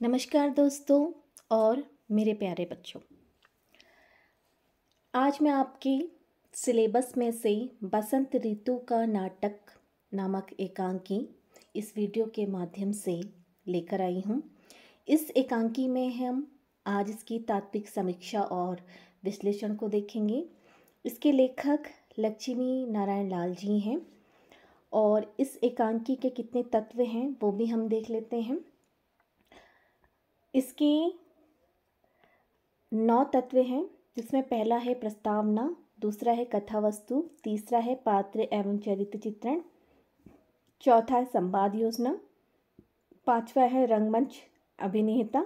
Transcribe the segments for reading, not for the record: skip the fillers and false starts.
नमस्कार दोस्तों और मेरे प्यारे बच्चों। आज मैं आपके सिलेबस में से बसंत ऋतु का नाटक नामक एकांकी इस वीडियो के माध्यम से लेकर आई हूँ। इस एकांकी में हम आज इसकी तात्विक समीक्षा और विश्लेषण को देखेंगे। इसके लेखक लक्ष्मी नारायण लाल जी हैं और इस एकांकी के कितने तत्व हैं वो भी हम देख लेते हैं। इसके 9 तत्व हैं, जिसमें पहला है प्रस्तावना, दूसरा है कथा वस्तु, तीसरा है पात्र एवं चरित्र चित्रण, चौथा है संवाद योजना, पांचवा है रंगमंच अभिनेता,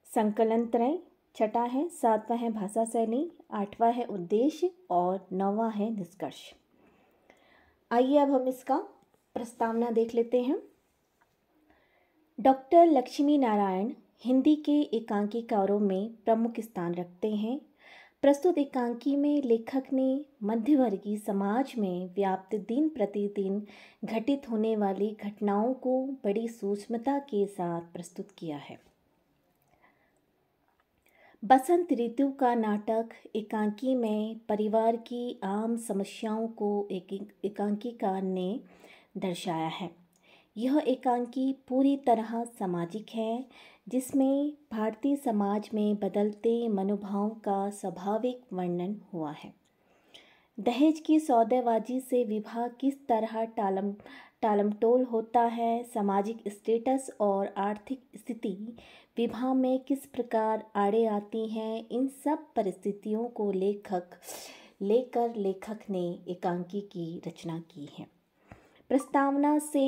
संकलन त्रय, छठा है, सातवां है भाषा शैली, आठवां है उद्देश्य और नौवां है निष्कर्ष। आइए अब हम इसका प्रस्तावना देख लेते हैं। डॉक्टर लक्ष्मी नारायण हिंदी के एकांकीकारों में प्रमुख स्थान रखते हैं। प्रस्तुत एकांकी में लेखक ने मध्यवर्गीय समाज में व्याप्त दिन प्रतिदिन घटित होने वाली घटनाओं को बड़ी सूक्ष्मता के साथ प्रस्तुत किया है। बसंत ऋतु का नाटक एकांकी में परिवार की आम समस्याओं को एकांकीकार ने दर्शाया है। यह एकांकी पूरी तरह सामाजिक है, जिसमें भारतीय समाज में बदलते मनोभाव का स्वाभाविक वर्णन हुआ है। दहेज की सौदेबाजी से विवाह किस तरह टालमटोल होता है, सामाजिक स्टेटस और आर्थिक स्थिति विवाह में किस प्रकार आड़े आती हैं, इन सब परिस्थितियों को लेकर लेखक ने एकांकी की रचना की है। प्रस्तावना से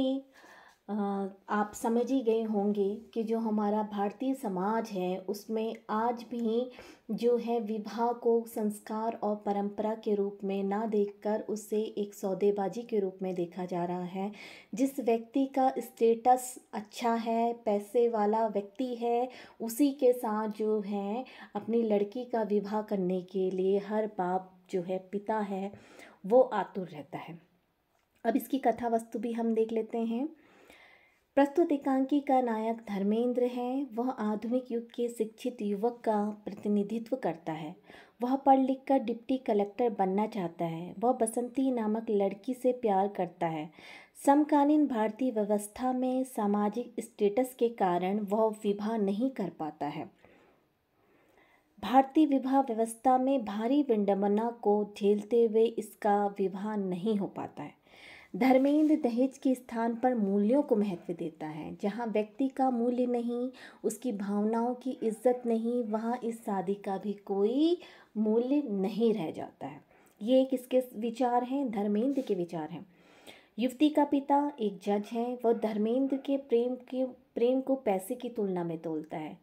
आप समझ ही गए होंगे कि जो हमारा भारतीय समाज है उसमें आज भी जो है विवाह को संस्कार और परंपरा के रूप में ना देखकर उसे एक सौदेबाजी के रूप में देखा जा रहा है। जिस व्यक्ति का स्टेटस अच्छा है, पैसे वाला व्यक्ति है, उसी के साथ जो है अपनी लड़की का विवाह करने के लिए हर बाप जो है पिता है वो आतुर रहता है। अब इसकी कथा वस्तु भी हम देख लेते हैं। प्रस्तुत एकांकी का नायक धर्मेंद्र है। वह आधुनिक युग के शिक्षित युवक का प्रतिनिधित्व करता है। वह पढ़ लिख कर डिप्टी कलेक्टर बनना चाहता है। वह बसंती नामक लड़की से प्यार करता है। समकालीन भारतीय व्यवस्था में सामाजिक स्टेटस के कारण वह विवाह नहीं कर पाता है। भारतीय विवाह व्यवस्था में भारी विडंबना को झेलते हुए इसका विवाह नहीं हो पाता है। धर्मेंद्र दहेज के स्थान पर मूल्यों को महत्व देता है। जहाँ व्यक्ति का मूल्य नहीं, उसकी भावनाओं की इज्जत नहीं, वहाँ इस शादी का भी कोई मूल्य नहीं रह जाता है। ये किसके विचार हैं? धर्मेंद्र के विचार हैं। युवती का पिता एक जज है। वह धर्मेंद्र के प्रेम को पैसे की तुलना में तोलता है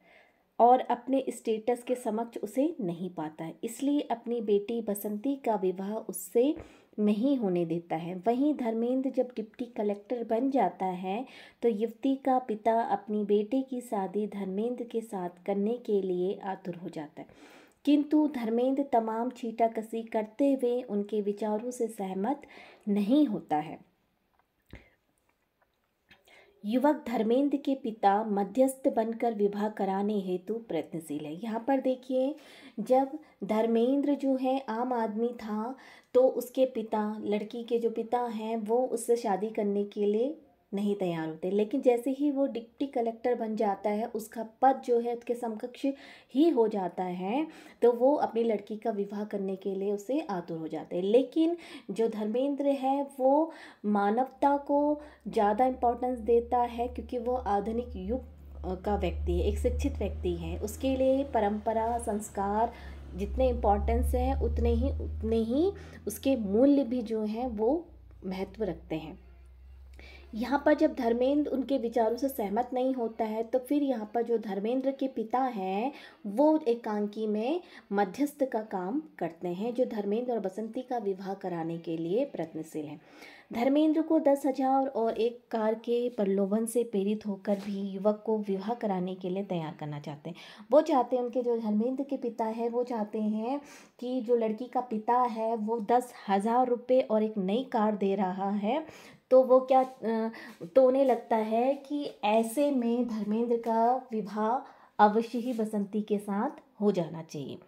और अपने स्टेटस के समक्ष उसे नहीं पाता है, इसलिए अपनी बेटी बसंती का विवाह उससे नहीं होने देता है। वहीं धर्मेंद्र जब डिप्टी कलेक्टर बन जाता है तो युवती का पिता अपनी बेटे की शादी धर्मेंद्र के साथ करने के लिए आतुर हो जाता है, किंतु धर्मेंद्र तमाम छींटाकशी करते हुए उनके विचारों से सहमत नहीं होता है। युवक धर्मेंद्र के पिता मध्यस्थ बनकर विवाह कराने हेतु प्रयत्नशील है। यहाँ पर देखिए, जब धर्मेंद्र जो है आम आदमी था तो उसके पिता, लड़की के जो पिता हैं, वो उससे शादी करने के लिए नहीं तैयार होते, लेकिन जैसे ही वो डिप्टी कलेक्टर बन जाता है, उसका पद जो है उसके समकक्ष ही हो जाता है, तो वो अपनी लड़की का विवाह करने के लिए उसे आतुर हो जाते हैं। लेकिन जो धर्मेंद्र है वो मानवता को ज़्यादा इम्पोर्टेंस देता है, क्योंकि वो आधुनिक युग का व्यक्ति है, एक शिक्षित व्यक्ति है। उसके लिए परंपरा, संस्कार जितने इम्पोर्टेंस हैं उतने ही उसके मूल्य भी जो हैं वो महत्व रखते हैं। यहाँ पर जब धर्मेंद्र उनके विचारों से सहमत नहीं होता है तो फिर यहाँ पर जो धर्मेंद्र के पिता हैं वो एकांकी में मध्यस्थ का काम करते हैं, जो धर्मेंद्र और बसंती का विवाह कराने के लिए प्रयत्नशील हैं। धर्मेंद्र को 10,000 और एक कार के प्रलोभन से प्रेरित होकर भी युवक को विवाह कराने के लिए तैयार करना चाहते हैं। वो चाहते हैं, उनके जो धर्मेंद्र के पिता है वो चाहते हैं कि जो लड़की का पिता है वो 10,000 रुपये और एक नई कार दे रहा है, तो वो क्या तो उन्हें लगता है कि ऐसे में धर्मेंद्र का विवाह अवश्य ही बसंती के साथ हो जाना चाहिए।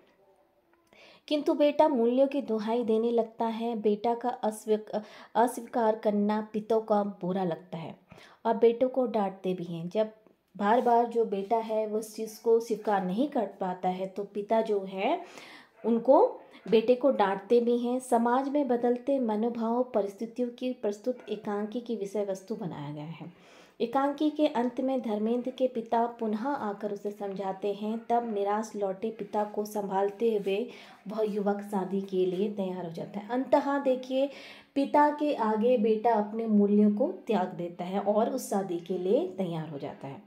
किंतु बेटा मूल्यों की दुहाई देने लगता है। बेटा का अस्वीकार करना पिता का बुरा लगता है और बेटों को डांटते भी हैं। जब बार बार जो बेटा है वो उस चीज़ को स्वीकार नहीं कर पाता है तो पिता जो है उनको बेटे को डांटते भी हैं। समाज में बदलते मनोभाव परिस्थितियों की प्रस्तुत एकांकी की विषय वस्तु बनाया गया है। एकांकी के अंत में धर्मेंद्र के पिता पुनः आकर उसे समझाते हैं। तब निराश लौटे पिता को संभालते हुए वह युवक शादी के लिए तैयार हो जाता है। अंततः देखिए, पिता के आगे बेटा अपने मूल्यों को त्याग देता है और उस शादी के लिए तैयार हो जाता है।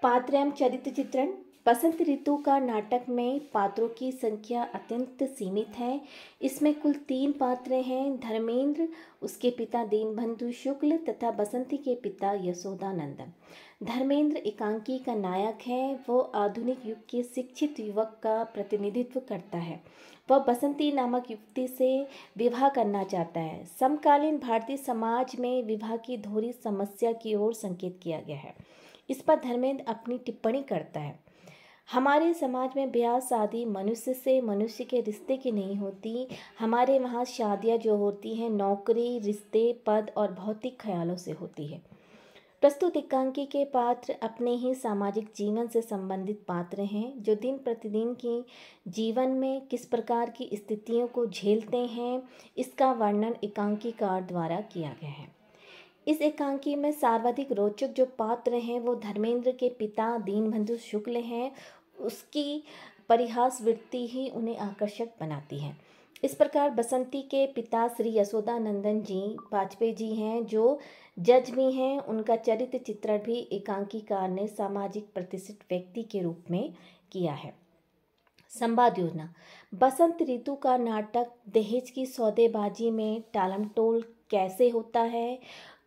पात्र एवं चरित्र चित्रण। बसंत ऋतु का नाटक में पात्रों की संख्या अत्यंत सीमित है। इसमें कुल 3 पात्र हैं, धर्मेंद्र, उसके पिता दीनबंधु शुक्ल तथा बसंती के पिता यशोदानंदन। धर्मेंद्र एकांकी का नायक है। वो आधुनिक युग के शिक्षित युवक का प्रतिनिधित्व करता है। वह बसंती नामक युवती से विवाह करना चाहता है। समकालीन भारतीय समाज में विवाह की दोहरी समस्या की ओर संकेत किया गया है। इस पर धर्मेंद्र अपनी टिप्पणी करता है। हमारे समाज में ब्याह शादी मनुष्य से मनुष्य के रिश्ते की नहीं होती। हमारे वहाँ शादियाँ जो होती हैं नौकरी, रिश्ते, पद और भौतिक ख्यालों से होती है। प्रस्तुत एकांकी के पात्र अपने ही सामाजिक जीवन से संबंधित पात्र हैं जो दिन प्रतिदिन की जीवन में किस प्रकार की स्थितियों को झेलते हैं, इसका वर्णन एकांकीकार द्वारा किया गया है। इस एकांकी में सर्वाधिक रोचक जो पात्र हैं वो धर्मेंद्र के पिता दीनबंधु शुक्ल हैं। उसकी परिहास वृत्ति ही उन्हें आकर्षक बनाती है। इस प्रकार बसंती के पिता श्री यशोदानंदन जी वाजपेयी जी हैं जो जज भी हैं। उनका चरित्र चित्रण भी एकांकीकार ने सामाजिक प्रतिष्ठित व्यक्ति के रूप में किया है। संवाद योजना। बसंत ऋतु का नाटक दहेज की सौदेबाजी में टालमटोल कैसे होता है,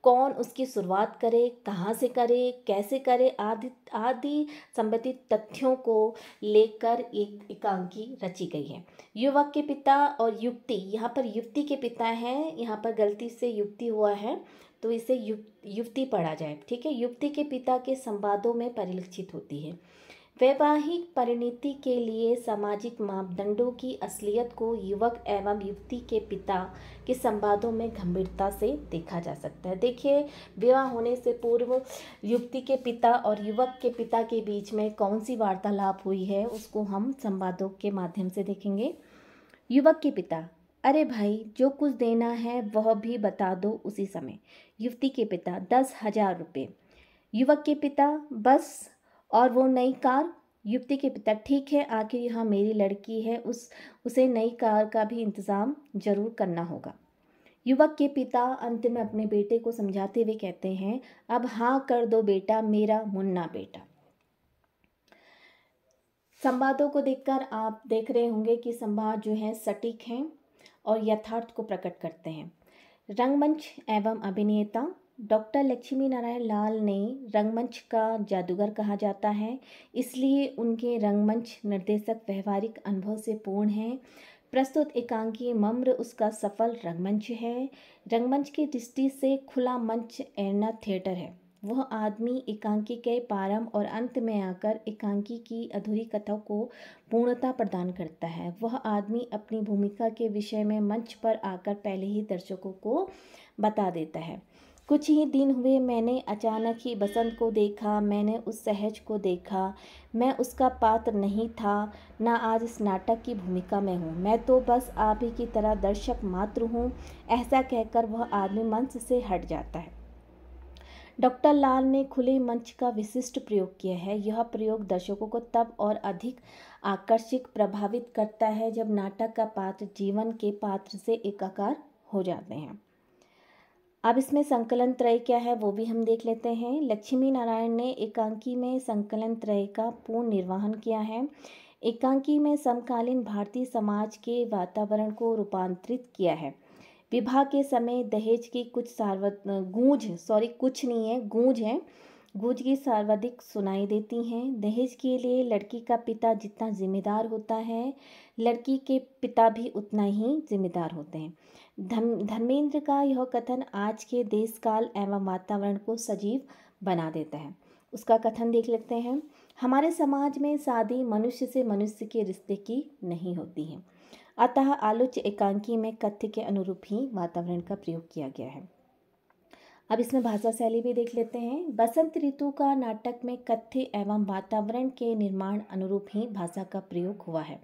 कौन उसकी शुरुआत करे, कहाँ से करे, कैसे करे आदि आदि संबंधित तथ्यों को लेकर एक एकांकी रची गई है। युवक के पिता और युवती, यहाँ पर युवती के पिता हैं, यहाँ पर गलती से युवती हुआ है तो इसे युवती पढ़ा जाए, ठीक है। युवती के पिता के संवादों में परिलक्षित होती है। वैवाहिक परिणति के लिए सामाजिक मापदंडों की असलियत को युवक एवं युवती के पिता के संवादों में गंभीरता से देखा जा सकता है। देखिए, विवाह होने से पूर्व युवती के पिता और युवक के पिता के बीच में कौन सी वार्तालाप हुई है उसको हम संवादों के माध्यम से देखेंगे। युवक के पिता: अरे भाई, जो कुछ देना है वह भी बता दो उसी समय। युवती के पिता: 10,000 रुपये। युवक के पिता: बस, और वो नई कार? युवती के पिता: ठीक है, आखिर यहाँ मेरी लड़की है, उसे नई कार का भी इंतज़ाम जरूर करना होगा। युवक के पिता अंत में अपने बेटे को समझाते हुए कहते हैं, अब हाँ कर दो बेटा, मेरा मुन्ना बेटा। संवादों को देखकर आप देख रहे होंगे कि संवाद जो है सटीक हैं और यथार्थ को प्रकट करते हैं। रंगमंच एवं अभिनेता: डॉक्टर लक्ष्मी नारायण लाल ने रंगमंच का जादूगर कहा जाता है, इसलिए उनके रंगमंच निर्देशक व्यवहारिक अनुभव से पूर्ण हैं। प्रस्तुत एकांकी मम्र उसका सफल रंगमंच है। रंगमंच की दृष्टि से खुला मंच एरना थिएटर है। वह आदमी एकांकी के प्रारंभ और अंत में आकर एकांकी की अधूरी कथा को पूर्णता प्रदान करता है। वह आदमी अपनी भूमिका के विषय में मंच पर आकर पहले ही दर्शकों को बता देता है। कुछ ही दिन हुए मैंने अचानक ही बसंत को देखा, मैंने उस सहज को देखा। मैं उसका पात्र नहीं था, ना आज इस नाटक की भूमिका में हूँ। मैं तो बस आप ही की तरह दर्शक मात्र हूँ। ऐसा कहकर वह आदमी मंच से हट जाता है। डॉक्टर लाल ने खुले मंच का विशिष्ट प्रयोग किया है। यह प्रयोग दर्शकों को तब और अधिक आकर्षक प्रभावित करता है जब नाटक का पात्र जीवन के पात्र से एकाकार हो जाते हैं। अब इसमें संकलन त्रय क्या है वो भी हम देख लेते हैं। लक्ष्मी नारायण ने एकांकी में संकलन त्रय का पूर्ण निर्वहन किया है। एकांकी में समकालीन भारतीय समाज के वातावरण को रूपांतरित किया है। विवाह के समय दहेज की गूंज की सर्वाधिक सुनाई देती हैं। दहेज के लिए लड़की का पिता जितना जिम्मेदार होता है, लड़की के पिता भी उतना ही जिम्मेदार होते हैं। धर्मेंद्र का यह कथन आज के देश काल एवं वातावरण को सजीव बना देता है। उसका कथन देख लेते हैं। हमारे समाज में शादी मनुष्य से मनुष्य के रिश्ते की नहीं होती है, अतः आलोच्य एकांकी में कथ्य के अनुरूप ही वातावरण का प्रयोग किया गया है। अब इसमें भाषा शैली भी देख लेते हैं। बसंत ऋतु का नाटक में कथ्य एवं वातावरण के निर्माण अनुरूप ही भाषा का प्रयोग हुआ है।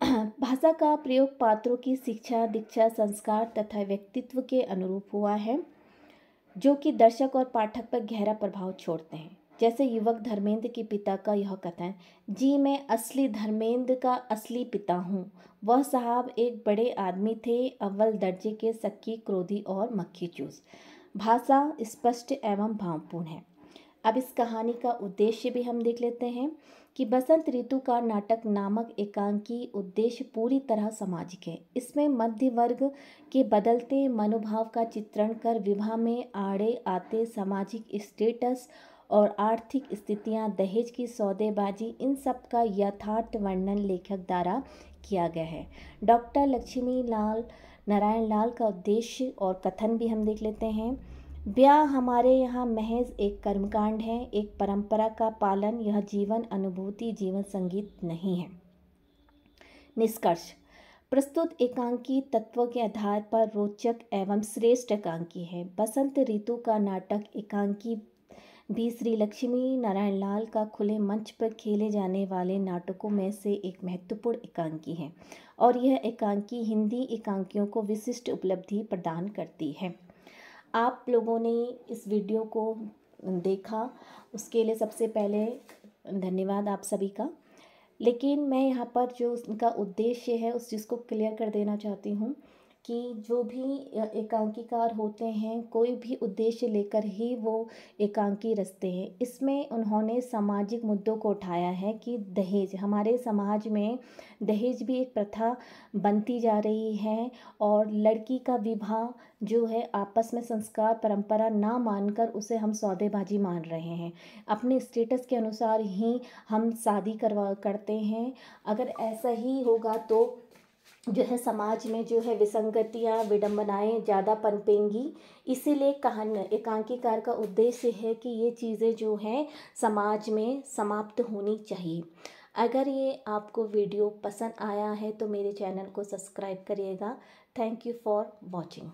भाषा का प्रयोग पात्रों की शिक्षा, दीक्षा, संस्कार तथा व्यक्तित्व के अनुरूप हुआ है, जो कि दर्शक और पाठक पर गहरा प्रभाव छोड़ते हैं। जैसे युवक धर्मेंद्र के पिता का यह कथन, जी मैं असली धर्मेंद्र का असली पिता हूँ। वह साहब एक बड़े आदमी थे, अव्वल दर्जे के शक्की, क्रोधी और मक्खी चूस। भाषा स्पष्ट एवं भावपूर्ण है। अब इस कहानी का उद्देश्य भी हम देख लेते हैं कि बसंत ऋतु का नाटक नामक एकांकी उद्देश्य पूरी तरह सामाजिक है। इसमें मध्य वर्ग के बदलते मनोभाव का चित्रण कर विवाह में आड़े आते सामाजिक स्टेटस और आर्थिक स्थितियां, दहेज की सौदेबाजी, इन सब का यथार्थ वर्णन लेखक द्वारा किया गया है। डॉक्टर लक्ष्मी लाल नारायण लाल का उद्देश्य और कथन भी हम देख लेते हैं। ब्याह हमारे यहाँ महज एक कर्मकांड है, एक परंपरा का पालन। यह जीवन अनुभूति, जीवन संगीत नहीं है। निष्कर्ष, प्रस्तुत एकांकी तत्वों के आधार पर रोचक एवं श्रेष्ठ एकांकी है। बसंत ऋतु का नाटक एकांकी भी श्री लक्ष्मी नारायण लाल का खुले मंच पर खेले जाने वाले नाटकों में से एक महत्वपूर्ण एकांकी है और यह एकांकी हिंदी एकांकियों को विशिष्ट उपलब्धि प्रदान करती है। आप लोगों ने इस वीडियो को देखा, उसके लिए सबसे पहले धन्यवाद आप सभी का। लेकिन मैं यहाँ पर जो उनका उद्देश्य है उस चीज़ को क्लियर कर देना चाहती हूँ कि जो भी एकांकीकार होते हैं, कोई भी उद्देश्य लेकर ही वो एकांकी रचते हैं। इसमें उन्होंने सामाजिक मुद्दों को उठाया है कि दहेज, हमारे समाज में दहेज भी एक प्रथा बनती जा रही है और लड़की का विवाह जो है आपस में संस्कार परंपरा ना मानकर उसे हम सौदेबाजी मान रहे हैं। अपने स्टेटस के अनुसार ही हम शादी करते हैं। अगर ऐसा ही होगा तो जो है समाज में जो है विसंगतियाँ, विडंबनाएं ज़्यादा पनपेंगी। इसीलिए एकांकीकार का उद्देश्य है कि ये चीज़ें जो हैं समाज में समाप्त होनी चाहिए। अगर ये आपको वीडियो पसंद आया है तो मेरे चैनल को सब्सक्राइब करिएगा। Thank you for watching.